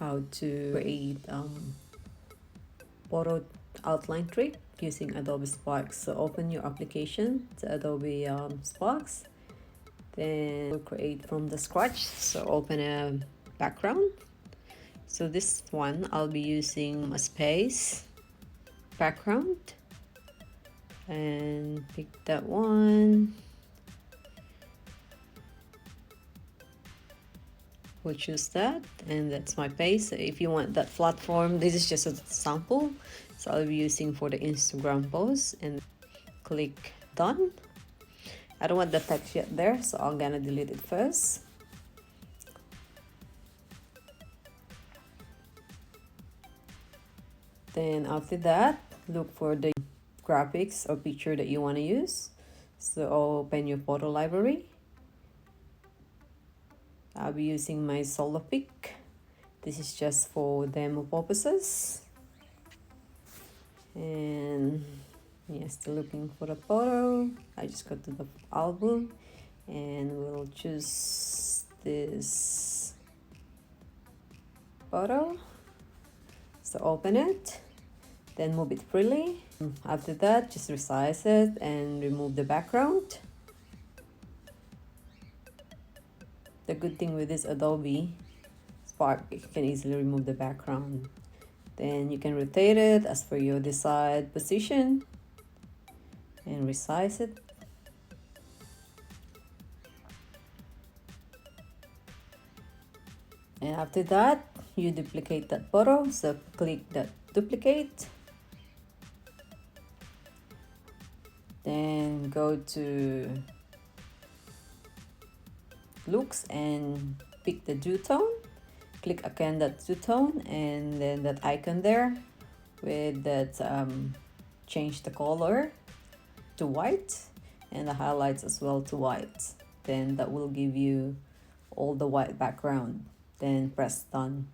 how to create photo outline trick using Adobe Sparks. So open your application to Adobe Sparks, then create from the scratch. So open a background. So this one I'll be using a space background, and pick that one. We'll choose that, and that's my face. So if you want that flat form, this is just a sample, so I'll be using for the Instagram post, and click done. I don't want the text yet there, so I'm gonna delete it first. Then after that, look for the graphics or picture that you want to use. So open your photo library. I'll be using my solo pick. This is just for demo purposes. And yeah, still looking for the photo. I just go to the album and we'll choose this photo. So open it, then move it freely. After that, just resize it and remove the background. The good thing with this Adobe Spark, you can easily remove the background. Then you can rotate it as per your desired position and resize it. And after that, you duplicate that photo. So click that duplicate. Then go to looks and pick the two-tone. Click again that two-tone and then that icon there with that change the color to white and the highlights as well to white. Then that will give you all the white background. Then press done.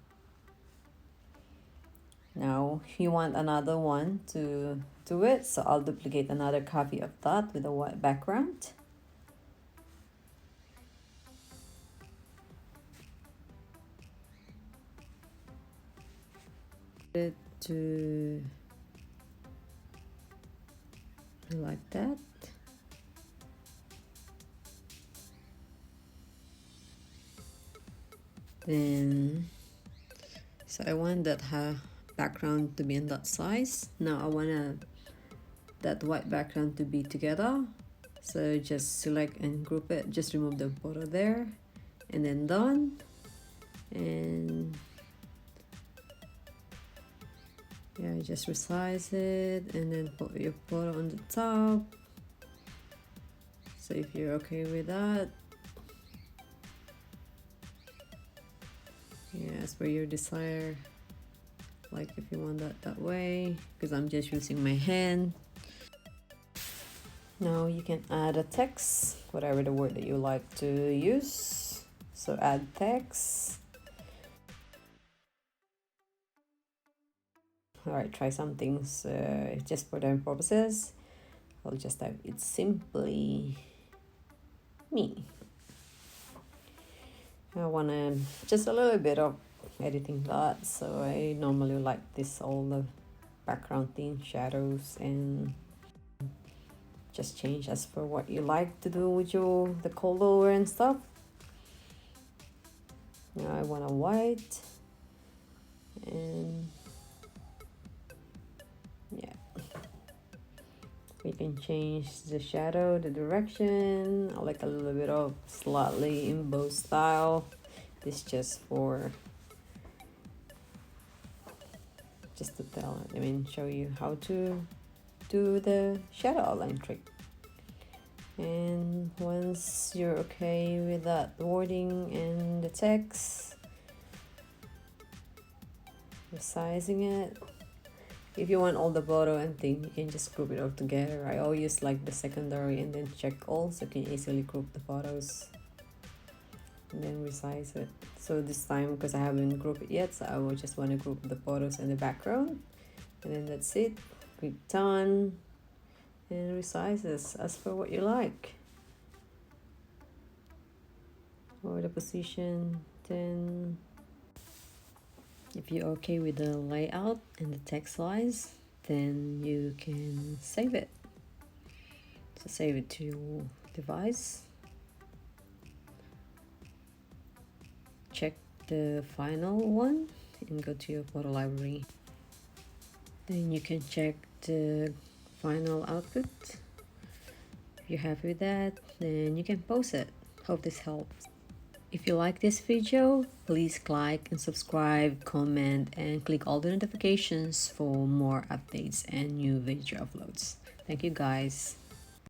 Now you want another one to do it, so I'll duplicate another copy of that with a white background. To like that. Then so I want that background to be in that size. Now I want that white background to be together, so just select and group it. Just remove the photo there and then done. And yeah, just resize it and then put your photo on the top. So if you're okay with that, yeah, as per your desire, like if you want that way, because I'm just using my hand. Now you can add a text, whatever the word that you like to use. So add text. All right, try some things just for their purposes. I'll just type it's simply me. I want to just a little bit of editing that, so I normally like this, all the background thing, shadows, and just change as per what you like to do with the color and stuff. Now I want a white, and yeah, we can change the shadow, the direction. I like a little bit of slightly embossed style. This just for just to show you how to do the shadow outline trick. And once you're okay with that wording and the text, resizing it. If you want all the photo and thing, you can just group it all together. I always like the secondary and then check all, so you can easily group the photos and then resize it. So this time, because I haven't grouped it yet, so I will just want to group the photos and the background, and then that's it. Click done and resizes as per what you like, or the position. Then If you're okay with the layout and the text size, then you can save it. So save it to your device. Check the final one and go to your photo library. Then you can check the final output. If you're happy with that, then you can post it. Hope this helps. If you like this video, please like and subscribe, comment, and click all the notifications for more updates and new video uploads. Thank you guys.